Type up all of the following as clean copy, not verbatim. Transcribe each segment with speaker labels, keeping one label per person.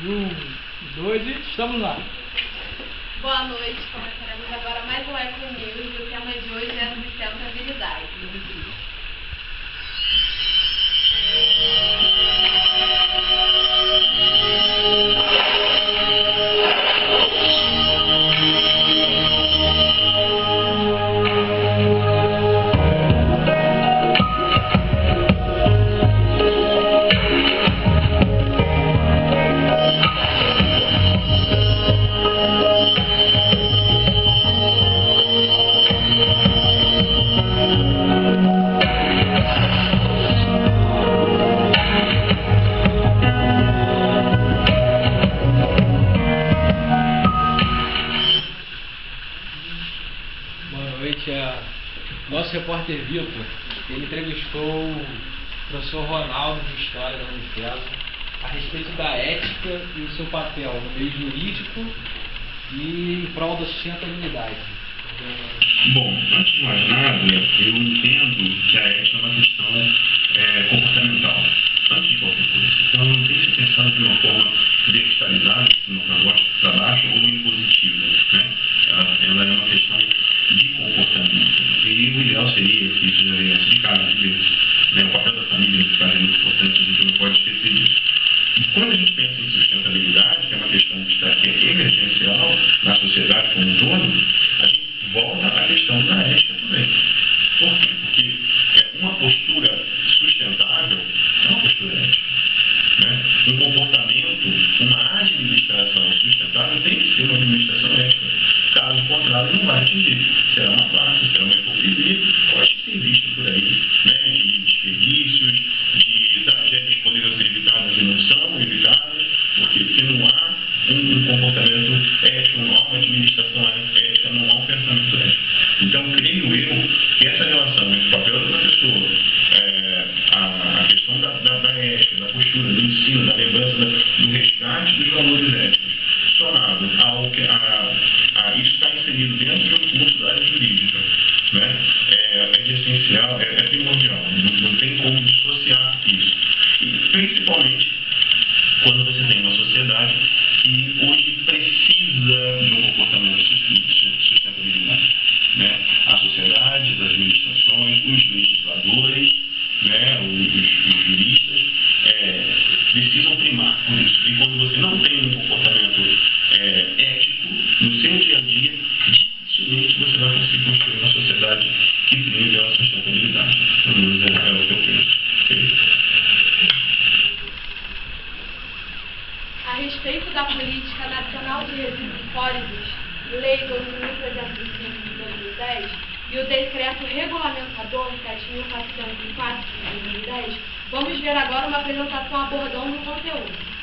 Speaker 1: 2 e estamos lá.
Speaker 2: Boa noite, começaremos agora mais um Eco News e o tema de hoje é sustentabilidade.
Speaker 1: Nosso repórter Vitor, ele entrevistou o professor Ronaldo de História da Unifesp a respeito da ética e o seu papel no meio jurídico e em prol da sustentabilidade.
Speaker 3: Bom, antes de mais nada, eu entendo que a ética é uma questão comportamental, antes de qualquer coisa. Então, não tem que ser pensado de uma forma verticalizada, para baixo, para baixo ou impositiva, né? Ela é uma questão de comportamento. E o ideal seria que isso já viesse de casa, de Deus. O papel da família, nesse caso, é muito importante, a gente não pode esquecer disso. E quando a gente pensa em sustentabilidade, que é uma questão que é emergencial na sociedade como um todo, a gente volta à questão da ética também. Por quê? Porque uma postura sustentável é uma postura ética. Um comportamento, uma administração sustentável tem que ser uma administração ética. Caso contrário, não vai atingir. Será uma farsa, será uma hipocrisia. Pode ser visto por aí, de desperdícios, de tragédias que poderiam ser evitadas e não são evitadas, porque não há um comportamento ético, não há uma administração ética, não há um pensamento ético. Então, creio eu que essa relação entre o papel do professor, a questão da ética, da postura, do ensino, da lembrança, do resgate dos valores éticos, somado ao que isso está inserido dentro de um curso da área jurídica, é essencial, é primordial, não tem como dissociar isso. E principalmente quando você tem uma sociedade que hoje precisa de um comportamento de sustentabilidade. A sociedade, as administrações, os legisladores, os juristas precisam primar por isso. E quando você não tem um comportamento ético no seu dia a dia, dificilmente você vai conseguir construir uma sociedade que prime pela sustentabilidade. Pelo menos é o que eu penso.
Speaker 2: A respeito da Política Nacional de Resíduos Sólidos, Lei 2.305 de 2010 e o Decreto Regulamentador 7.404 de 2010, vamos ver agora uma apresentação abordando o conteúdo.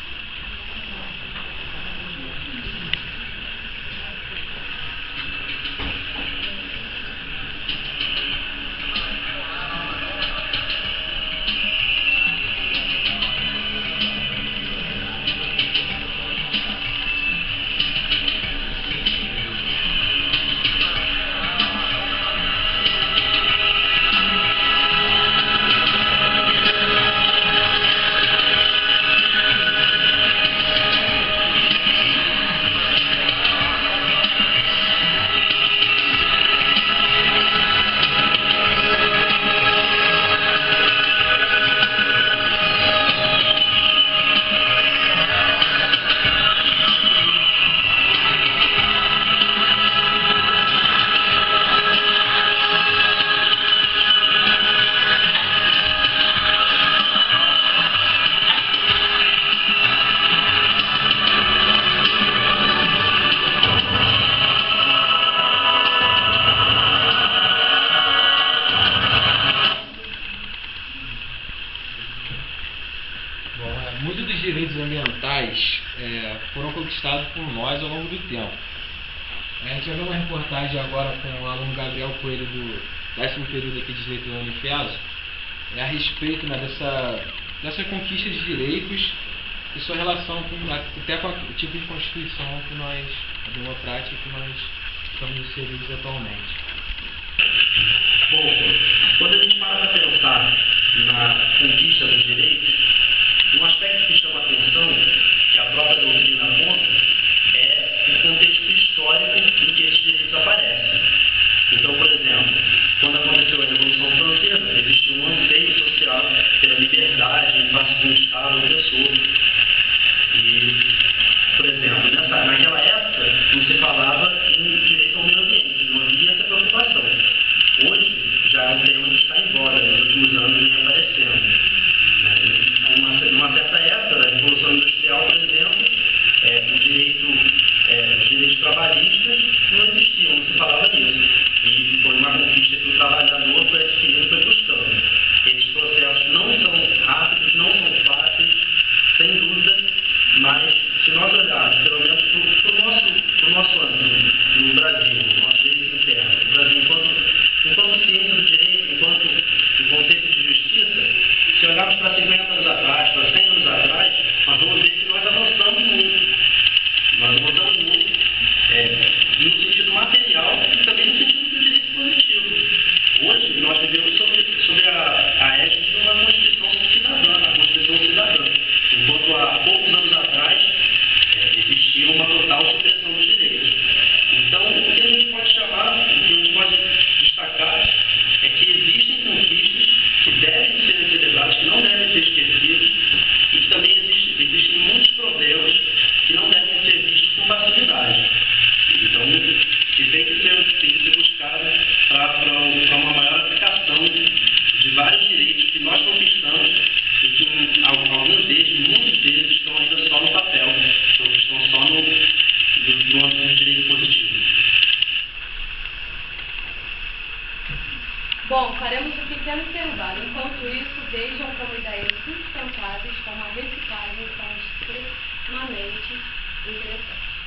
Speaker 1: Muitos dos direitos ambientais foram conquistados por nós ao longo do tempo. A gente vai ver uma reportagem agora com o aluno Gabriel Coelho do 10º período aqui de Direito da Unifesp, a respeito dessa conquista de direitos e sua relação até com o tipo de Constituição que nós, a democrática que nós estamos inseridos atualmente.
Speaker 4: Bom, quando a gente para para pensar na conquista dos direitos, um aspecto que chama a atenção, que a própria doutrina já é um tema que está em voga nos últimos anos e vem aparecendo. Numa certa época da Revolução Industrial, por exemplo, os direitos trabalhistas não existiam, não se falava nisso. E foi uma conquista que o trabalhador foi adquirindo, foi buscando. Esses processos não são rápidos, não são fáceis, sem dúvida, mas se nós olharmos, pelo menos para o nosso âmbito, no Brasil, no nosso direito interno, o Brasil enquanto ciência do direito, enquanto o conceito de justiça, se olharmos para 50 anos atrás, para 100 anos atrás, nós vamos ver que nós avançamos muito. Nós avançamos muito no sentido material e também no sentido do direito positivo. Hoje, nós vivemos sob a égide de uma Constituição cidadã, a Constituição cidadã. Enquanto há poucos anos atrás existia uma total supressão dos direitos. Então, o que a gente pode chamar, o que a gente pode destacar é que existem conquistas que devem ser celebradas, que não devem ser esquecidas, e que também existem muitos problemas que não devem ser vistos com facilidade. Então, que tem que ser buscado para uma maior aplicação de vários direitos que nós conquistamos e que alguns deles, muitos deles, estão ainda só no papel, estão só no âmbito do direito positivo.
Speaker 2: Bom, faremos um pequeno intervalo. Enquanto isso, vejam como ideias sustentáveis, como a reciclagem, são extremamente interessantes.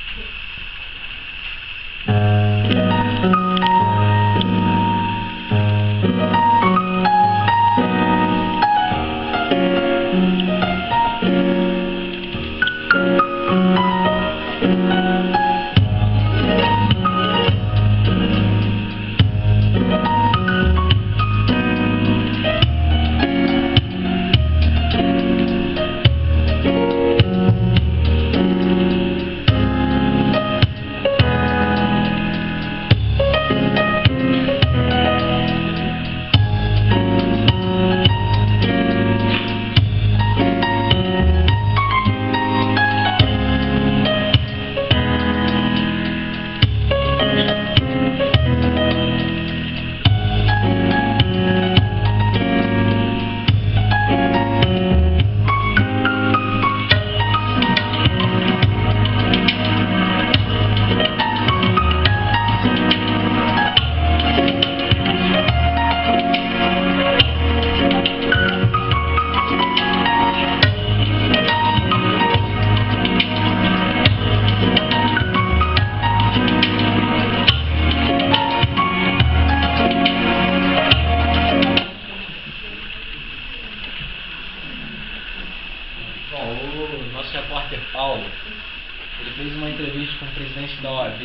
Speaker 1: Ele fez uma entrevista com o presidente da OAB,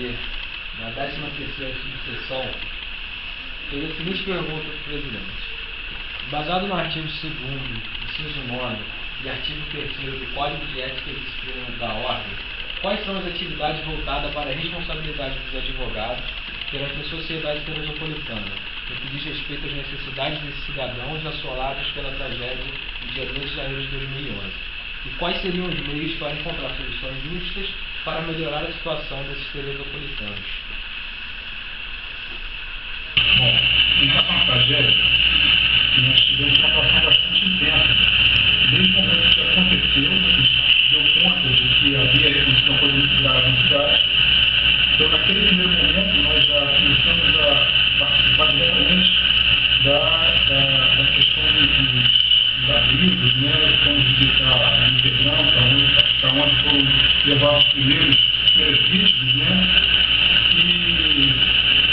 Speaker 1: na 13ª subseção, fez a seguinte pergunta para o presidente. Baseado no artigo 2º, inciso 9 e artigo 3º do Código de Ética e Disciplina da Ordem, quais são as atividades voltadas para a responsabilidade dos advogados perante a sociedade teresopolitana, no que diz respeito às necessidades desses cidadãos assolados pela tragédia do dia 2 de janeiro de 2011? E quais seriam os meios para encontrar soluções justas para melhorar a situação desses teresopolitanos?
Speaker 3: Bom, em relação à tragédia, nós tivemos uma atuação bastante intensa. Desde o momento que aconteceu, a gente deu conta de que havia uma coisa muito grave na cidade. Então, naquele primeiro momento, nós já começamos a participar diretamente da questão dos abrigos, né? Fomos visitar o Vietnã, para onde foram levados as primeiras vítimas, né? E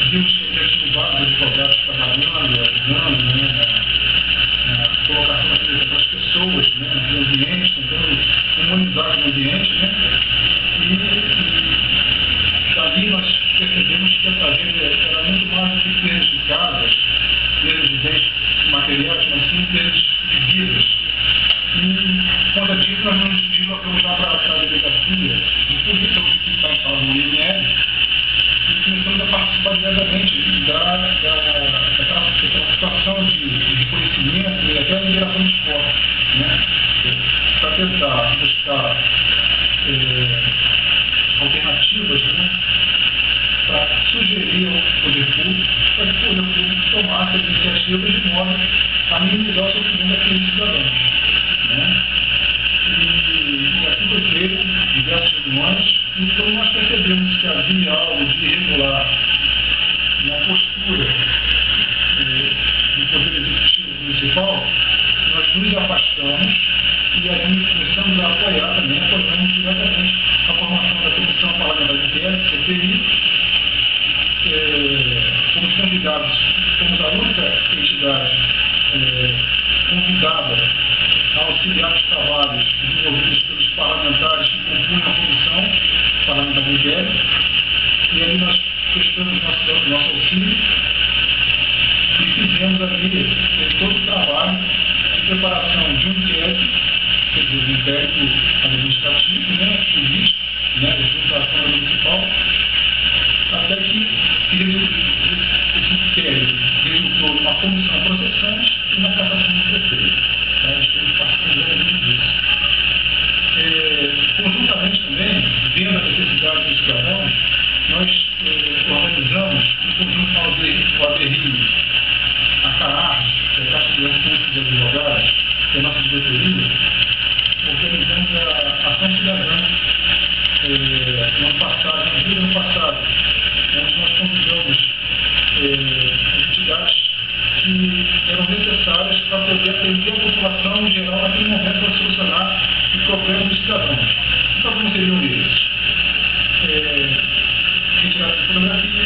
Speaker 3: vimos que já tinham vários advogados trabalhando, ajudando, né? Na colocação das pessoas, né? No ambiente, tentando humanizar o ambiente, né? E dali nós percebemos que a tragédia era muito mais do que perdas de casas, perdas de bens materiais, mas sim perdas de vidas. E, por conta disso, nós nos deslocamos lá para a delegacia de polícia, onde está em causa o IML, e começamos a participar diretamente daquela situação de conhecimento e até a liberação de esporte, né? Para tentar buscar alternativas, né? Para sugerir ao poder público, para que o poder público tomasse
Speaker 5: iniciativas de modo a minimizar o sofrimento daqueles cidadãos, né? E assim foi feito em diversas reuniões, e quando nós percebemos que havia algo de irregular na postura do Poder Executivo Municipal, nós nos afastamos e aí começamos a apoiar também, apoiamos diretamente a formação da Comissão Parlamentar de Inquérito, CPI. Fomos convidados, fomos a única entidade convidada a auxiliar os trabalhos desenvolvidos pelos parlamentares que compunham a Comissão Parlamentar de Inquérito, e ali nós prestamos nosso auxílio e fizemos ali todo o trabalho de preparação de um inquérito, quer dizer, um inquérito administrativo, né, político, né, junto à Câmara Municipal, até que esse inquérito resultou numa comissão processante e na cassação do prefeito. Tá? A gente teve participado disso. Conjuntamente também, vendo a necessidade dos cidadãos, nós organizamos um conjunto com a ABRI, a CAARS, que é a Caixa de Assistência de Advogados, que é a nossa diretoria, organizamos a Ação Cidadã no ano passado, em julho do ano passado, onde nós convidamos as entidades que eram necessárias para poder atender a população em geral naquele momento para solucionar os problemas dos cidadãos. Que problemas seriam esses? Retirada de fotografia,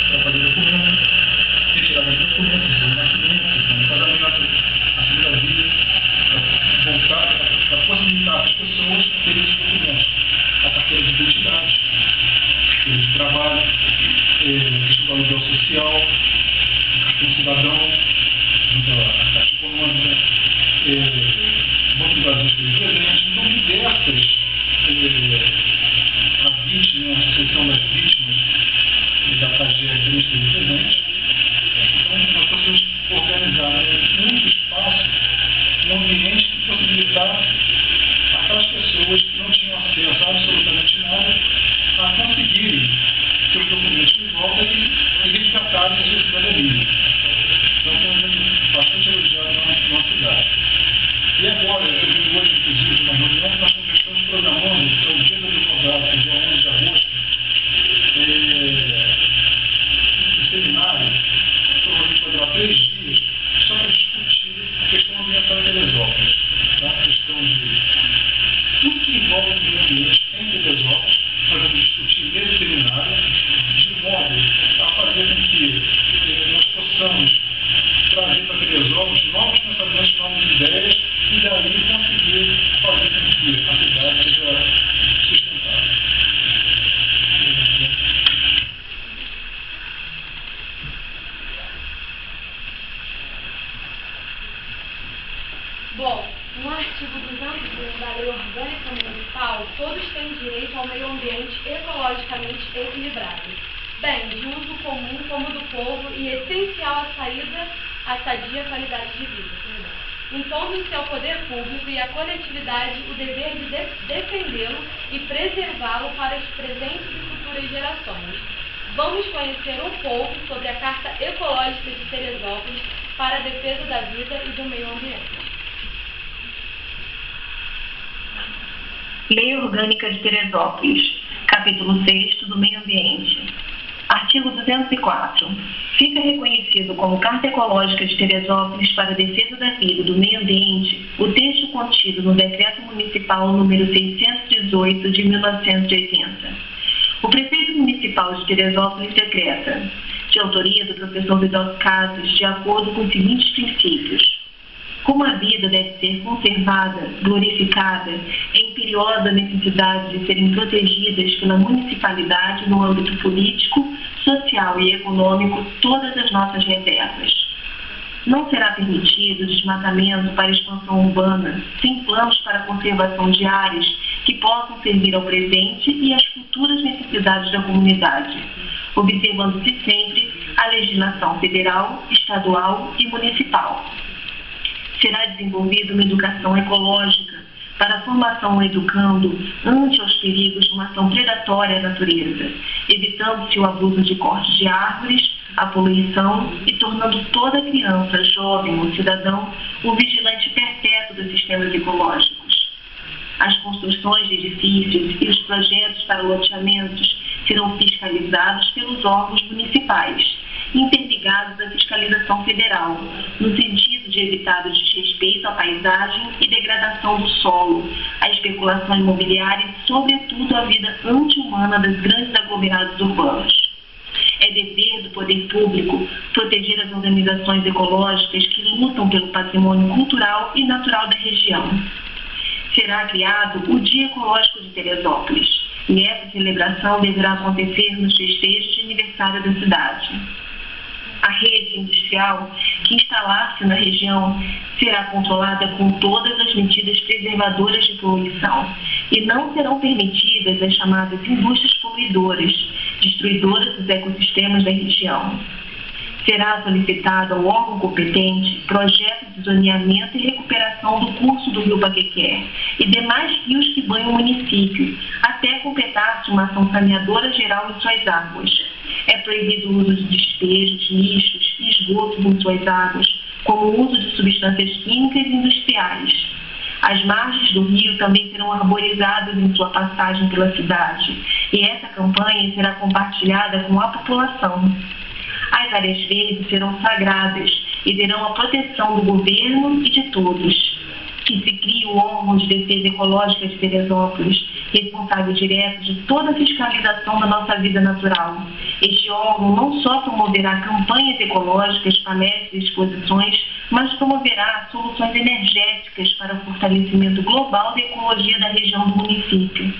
Speaker 5: para fazer documento, retirada de documentos, nascimento, casamento, a segunda via, para voltar, para possibilitar às pessoas terem esses documentos, a carteira de identidade, carteira de trabalho, questão do aluguel social, cartão cidadão, junto à Caixa Econômica, Banco do Brasil esteve presente, então diversas a vítima, a Associação das Vítimas da tragédia também esteve presente. Então nós conseguimos organizar um espaço, um ambiente que possibilitasse aquelas pessoas que não tinham acesso a absolutamente nada a conseguirem seus documentos de volta e resgatarem sua cidadania. Então foi um evento bastante elogiado na nossa cidade. E agora, eu vi hoje, inclusive, uma reunião que nós estamos programando, que é o dia do advogado, que é dia 11 de agosto, um seminário, provavelmente vai durar 3 dias, só para discutir a questão ambiental em Teresópolis. Tá? A questão de tudo que envolve o meio ambiente em Teresópolis, nós vamos discutir nesse seminário, de modo a fazer com que nós possamos trazer para Teresópolis novos pensamentos, novas ideias, e daí conseguir fazer com que a cidade seja sustentável.
Speaker 2: Bom, no artigo 201 da Lei Orgânica Municipal, todos têm direito ao meio ambiente ecologicamente equilibrado, bem de uso comum como do povo e essencial à sadia qualidade de vida. Impondo-se ao poder público e à coletividade o dever de defendê-lo e preservá-lo para as presentes e futuras gerações. Vamos conhecer um pouco sobre a Carta Ecológica de Teresópolis para a defesa da vida e do meio ambiente.
Speaker 6: Lei Orgânica de Teresópolis, capítulo 6º do Meio Ambiente. Artigo 204. Fica reconhecido como Carta Ecológica de Teresópolis para a defesa da vida e do meio ambiente o texto contido no Decreto Municipal número 618 de 1980. O Prefeito Municipal de Teresópolis decreta, de autoria do professor Vidal Cases, de acordo com os seguintes princípios: como a vida deve ser conservada, glorificada, é imperiosa a necessidade de serem protegidas pela municipalidade no âmbito político, social e econômico todas as nossas reservas. Não será permitido desmatamento para expansão urbana, sem planos para a conservação de áreas que possam servir ao presente e às futuras necessidades da comunidade, observando-se sempre a legislação federal, estadual e municipal. Será desenvolvida uma educação ecológica para a formação educando ante aos perigos de uma ação predatória à natureza, evitando-se o abuso de cortes de árvores, à poluição e tornando toda criança, jovem ou cidadão o vigilante perpétuo dos sistemas ecológicos. As construções de edifícios e os projetos para loteamentos serão fiscalizados pelos órgãos municipais, interligados à fiscalização federal, no sentido de evitar o desrespeito à paisagem e degradação do solo, a especulação imobiliária e, sobretudo, a vida anti-humana das grandes aglomerados urbanos. É dever do poder público proteger as organizações ecológicas que lutam pelo patrimônio cultural e natural da região. Será criado o Dia Ecológico de Teresópolis, e essa celebração deverá acontecer nos festejos de aniversário da cidade. A rede industrial que instalar-se na região será controlada com todas as medidas preservadoras de poluição e não serão permitidas as chamadas indústrias poluidoras, destruidoras dos ecossistemas da região. Será solicitado ao órgão competente projeto de zoneamento e recuperação do curso do rio Paquequé e demais rios que banham o município, até completar-se uma ação saneadora geral em suas águas. É proibido o uso de despejos, lixos e esgotos em suas águas, como o uso de substâncias químicas e industriais. As margens do rio também serão arborizadas em sua passagem pela cidade, e essa campanha será compartilhada com a população. As áreas verdes serão sagradas e terão a proteção do governo e de todos. Que se crie o órgão de defesa ecológica de Teresópolis, responsável direto de toda a fiscalização da nossa vida natural. Este órgão não só promoverá campanhas ecológicas, palestras e exposições, mas promoverá soluções energéticas para o fortalecimento global da ecologia da região do município.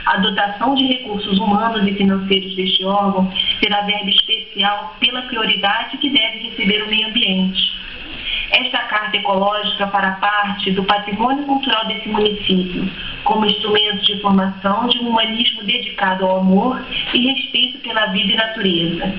Speaker 6: A dotação de recursos humanos e financeiros deste órgão será verba especial pela prioridade que deve receber o meio ambiente. Esta carta ecológica fará parte do patrimônio cultural desse município, como instrumento de formação de um humanismo dedicado ao amor e respeito pela vida e natureza.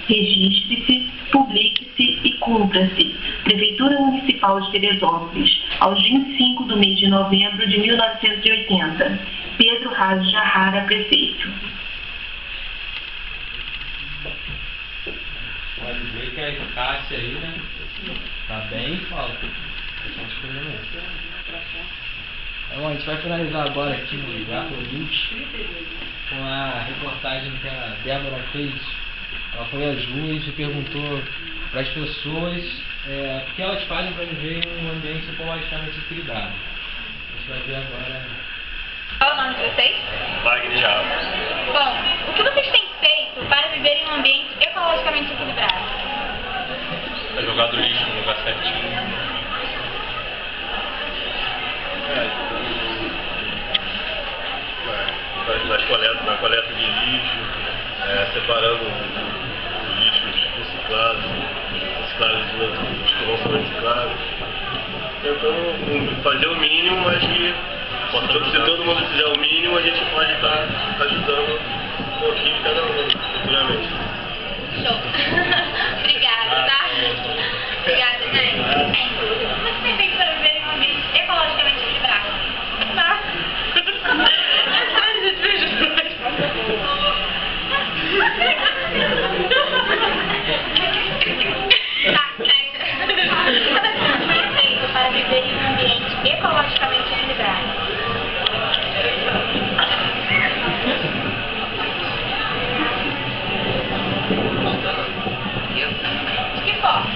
Speaker 6: Registre-se, publique-se e cumpra-se. Prefeitura Municipal de Teresópolis, aos 25 do mês de novembro de 1980. Pedro Raso Jarrara, prefeito.
Speaker 1: Pode ver que a eficácia aí, né? Tá bem, fala. Bom, a gente vai finalizar agora aqui no Gato 20 com a reportagem que a Débora fez. Ela foi às ruas e perguntou para as pessoas o que elas fazem para viver em um ambiente ecologicamente equilibrado. A gente vai ver agora.
Speaker 7: Qual é o nome de vocês?
Speaker 3: Wagner Java.
Speaker 7: Bom, o que vocês têm feito para viver em um ambiente ecologicamente equilibrado?
Speaker 3: É jogado lixo no lugar certinho. Na coleta de lixo, separando lixos reciclados dos outros que não são reciclados. Tentando fazer o mínimo, mas que se todo mundo fizer o mínimo, a gente pode estar ajudando um pouquinho cada um futuramente.
Speaker 7: Show! Obrigada, tá? Obrigada, gente. O que você tem feito para viver em um ambiente ecologicamente equilibrado? Tá? Ai, gente, beijo. Tá, sério. O que você tem feito para viver em um ambiente ecologicamente equilibrado? De que forma?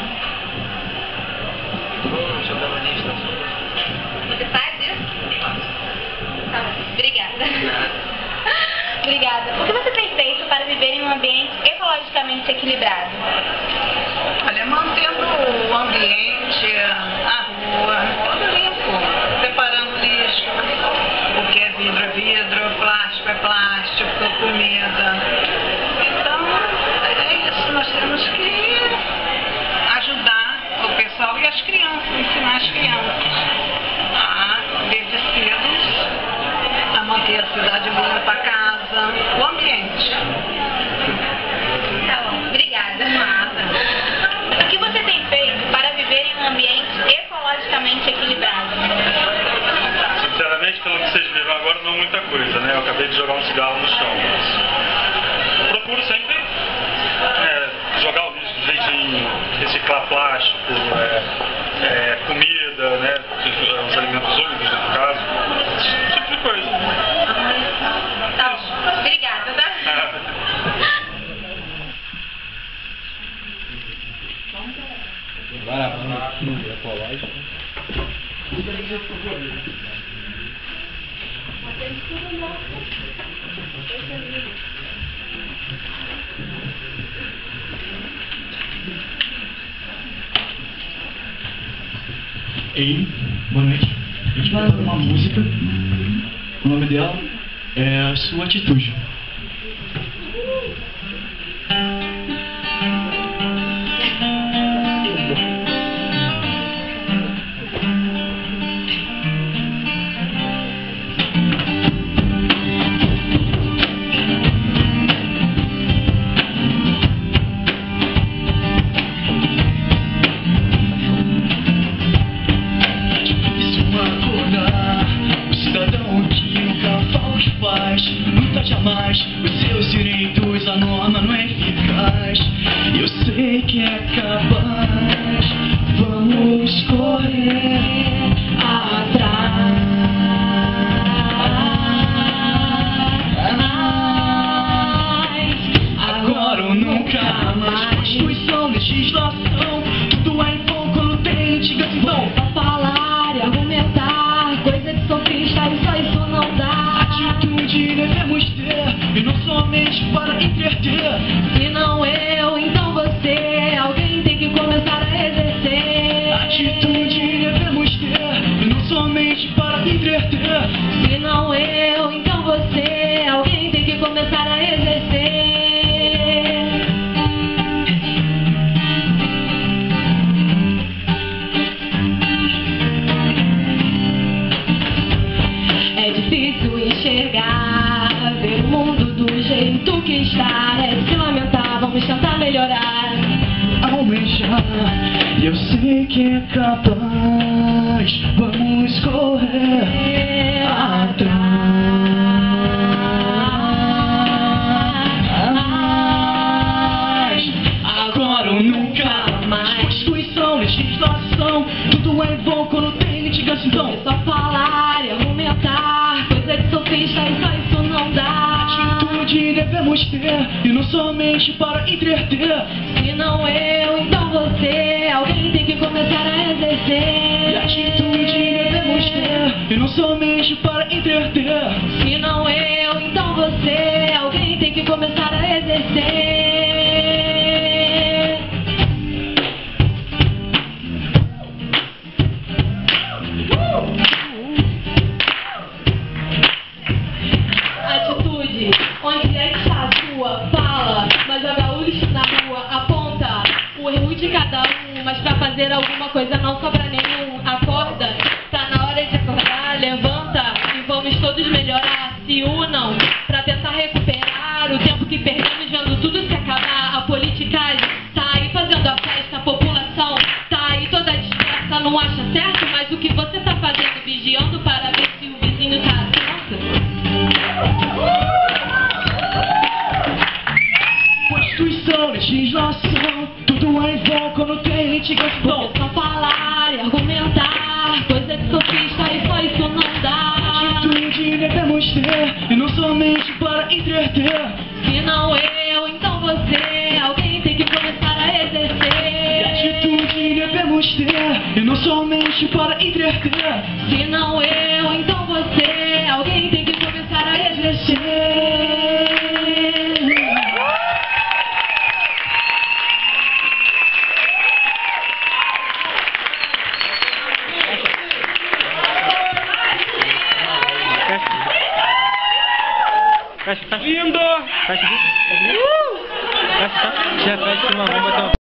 Speaker 8: Jogando lixo na sua.
Speaker 7: Você faz isso? Tá bom, obrigada. Obrigada. O que você tem feito para viver em um ambiente ecologicamente equilibrado?
Speaker 9: Olha, mantendo o ambiente, a rua, tudo limpo, separando lixo, o que é vidro, plástico é plástico, comida. Então, é isso, nós temos que ajudar o pessoal e as crianças, ensinar as crianças a, desde cedo, a manter a cidade limpa, a casa, o ambiente.
Speaker 7: Tá bom, obrigada. O que você tem feito para viver em um ambiente ecologicamente equilibrado?
Speaker 10: Sinceramente, pelo que vocês viram agora, não muita coisa, né? Eu acabei de jogar um cigarro no chão. Procuro sempre jogar o exemplo, comida, né? Os alimentos úmidos, no caso. Esse tipo de coisa.
Speaker 7: Tá bom. Obrigada, tá?
Speaker 1: Agora vamos aqui, ecológico.
Speaker 11: Ei, boa noite. A gente vai fazer uma música. O nome dela é Sua Atitude. Nunca jamais os seus direitos, a norma não é eficaz. Eu sei que é capaz. Vamos correr atrás. Agora ou nunca mais. Constituição, legislação, tudo é em vão quando tem litigação.
Speaker 2: Só falar e argumentar, coisa de sofista, isso não dá.
Speaker 11: Atitude devemos ter, e não somente para entreter.
Speaker 2: Se não eu, então você, alguém tem que começar a exercer.
Speaker 11: Atitude devemos ter, e não somente para entreter.
Speaker 2: Se não eu, então você, alguém tem que começar a exercer. É difícil enxergar, ver o mundo do jeito que está. É de se lamentar, vamos tentar melhorar.
Speaker 11: Almejar, e eu sei que é capaz. Vamos correr atrás. Agora ou nunca mais. Constituição, legislação, tudo é em vão quando tem litigação.
Speaker 2: É só falar e argumentar, coisa de sofista, isso não dá.
Speaker 11: Atitude devemos ter, e não somente para entreter.
Speaker 2: Se não eu, então você, alguém tem que começar a exercer.
Speaker 11: Atitude devemos ter, e não somente para entreter.
Speaker 2: Se não eu, então você, alguém tem que começar a exercer. Atitude, onde é que está a sua? Fala, mas joga o lixo na rua, aponta o erro de cada um, mas pra fazer alguma coisa não sobra nenhum. Acorda, tá na hora de acordar, levanta e vamos todos melhorar. Se unam pra tentar recuperar o tempo que perdemos vendo tudo se acabar. A politicagem tá aí fazendo a festa, a população tá aí toda dispersa, não acha certo, mas o que você tá fazendo, vigiando para ver se o vizinho tá atento?
Speaker 11: Constituição, legislação, tudo é em vão quando tem litigação.
Speaker 2: É só falar e argumentar, coisa de sofista, isso não dá.
Speaker 11: Atitude devemos ter, e não somente para entreter.
Speaker 2: Se não eu, então você, alguém tem que começar a exercer.
Speaker 11: Atitude devemos ter, e não somente para entreter.
Speaker 2: Se não eu, então você, alguém tem que começar a exercer.
Speaker 1: Fecha, tá lindo! Fecha aqui. Fecha, tá? Já fecha uma bomba, então.